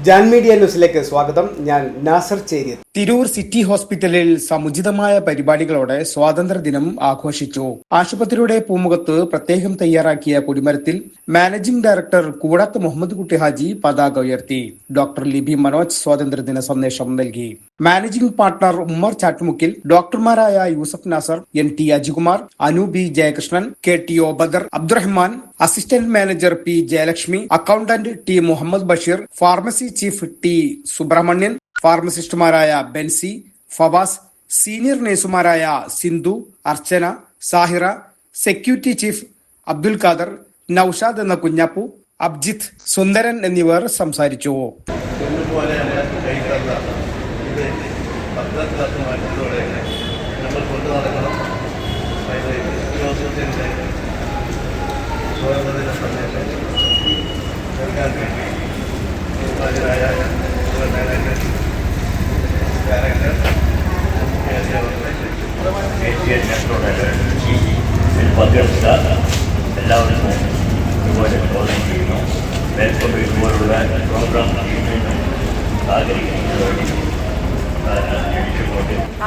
Jan media ന്യൂസിലേക്ക് സ്വാഗതം. ഞാൻ നാസർ ചേരി. തിരൂർ സിറ്റി ഹോസ്പിറ്റലിൽ സമുചിതമായ പരിപാടികളോടെ സ്വാതന്ത്ര്യദിനം ആഘോഷിച്ചു. ആശുപത്രിയുടെ പൂമുഖത്ത് പ്രത്യേകം തയ്യാറാക്കിയ കൊടിമരത്തിൽ മാനേജിംഗ് ഡയറക്ടർ കൂടാത്ത് മുഹമ്മദ് കുട്ടി ഹാജി പതാക ഉയർത്തി. ഡോക്ടർ ലിബി മനോജ് സ്വാതന്ത്ര്യദിന സന്ദേശം നൽകി. മാനേജിംഗ് പാർട്ണർ ഉമ്മർ ചാട്ടുമുക്കിൽ, ഡോക്ടർമാരായ Yusuf Nasar, N T Ajikumar, Anu B Jayakrishnan, K T O Badar, Abdurahman, assistant manager P Jayalakshmi, accountant T Muhammad Basheer, pharmacy chief T Subramanian, ഫാർമസിസ്റ്റുമാരായ ബെൻസി, ഫവാസ്, സീനിയർ നഴ്സുമാരായ സിന്ധു, അർച്ചന, സാഹിറ, സെക്യൂരിറ്റി ചീഫ് അബ്ദുൽ ഖാദർ, നൌഷാദ് എന്ന കുഞ്ഞാപ്പു, അബ്ജിത്ത്, സുന്ദരൻ എന്നിവർ സംസാരിച്ചു. പങ്കെടുത്ത എല്ലാവർക്കും ഇതുപോലെ സ്വാഗതം ചെയ്യുന്നു. വെൽക്കം ഇതുപോലുള്ള പ്രോഗ്രാം സഹകരിക്കുന്നതിന് വേണ്ടി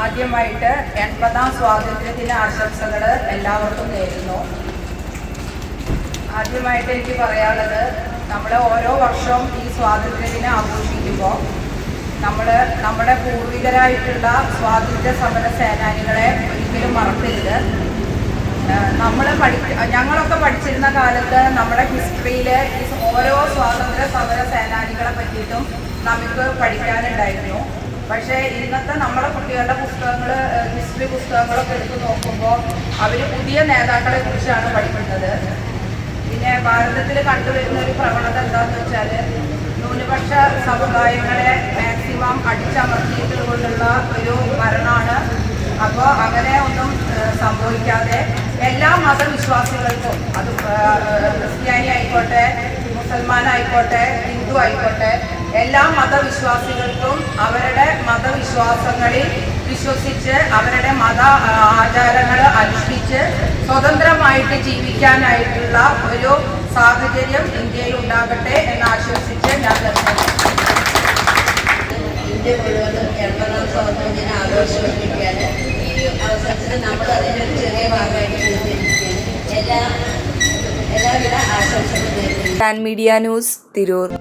ആദ്യമായിട്ട് 80ാം സ്വാതന്ത്ര്യദിന ആശംസകൾ എല്ലാവർക്കും നേരുന്നു. ആദ്യമായിട്ട് എനിക്ക് പറയാനുള്ളത്, നമ്മൾ ഓരോ വർഷവും ഈ സ്വാതന്ത്ര്യദിനം ആഘോഷിക്കുമ്പോൾ നമ്മുടെ പൂർവികരായിട്ടുള്ള സ്വാതന്ത്ര്യ സമര സേനാനികളെ ഒരിക്കലും മറക്കരുത്. ഞങ്ങളൊക്കെ പഠിച്ചിരുന്ന കാലത്ത് നമ്മുടെ ഹിസ്റ്ററിയിൽ ഓരോ സ്വാതന്ത്ര്യ സമര സേനാനികളെ പറ്റിയിട്ടും നമുക്ക് പഠിക്കാനുണ്ടായിരുന്നു. പക്ഷേ ഇന്നത്തെ നമ്മുടെ കുട്ടികളുടെ പുസ്തകങ്ങൾ, ഹിസ്റ്ററി പുസ്തകങ്ങളൊക്കെ എടുത്ത് നോക്കുമ്പോൾ അവർ പുതിയ നേതാക്കളെ കുറിച്ചാണ് പഠിക്കുന്നത്. പിന്നെ ഭാരതത്തിൽ കണ്ടുവരുന്ന ഒരു പ്രവണത എന്താണെന്ന് വെച്ചാൽ, ന്യൂനപക്ഷ സമുദായങ്ങളെ മാക്സിമം അടിച്ചമർത്തിയിട്ടുകൊണ്ടുള്ള ഒരു ഭരണമാണ്. അപ്പോൾ അങ്ങനെ ഒന്നും സംഭവിക്കാതെ എല്ലാ മതവിശ്വാസികൾക്കും, അത് ക്രിസ്ത്യാനി ആയിക്കോട്ടെ, മുസൽമാൻ ആയിക്കോട്ടെ, ഹിന്ദു ആയിക്കോട്ടെ, എല്ലാ മതവിശ്വാസികൾക്കും അവരുടെ മതവിശ്വാസങ്ങളിൽ വിശ്വസിച്ച് അവരുടെ മത ആചാരങ്ങൾ അനുഷ്ഠിച്ച് സ്വതന്ത്രമായിട്ട് ജീവിക്കാനായിട്ടുള്ള ഒരു സാഹചര്യം ഇന്ത്യയിൽ ഉണ്ടാകട്ടെ എന്ന് ആശംസിച്ച് ഞാൻ ഇന്ത്യ മുഴുവനും 80ാം സ്വാതന്ത്ര്യദിന ആഘോഷിക്കുകയാണ്. ഈ അവസരത്തിൽ നമ്മൾ അതിൻ്റെ ഒരു ചെറിയ ഭാഗമായിട്ട് എല്ലാവിധ ആശംസകളും നേരുന്നു. Jan media news, Tirur.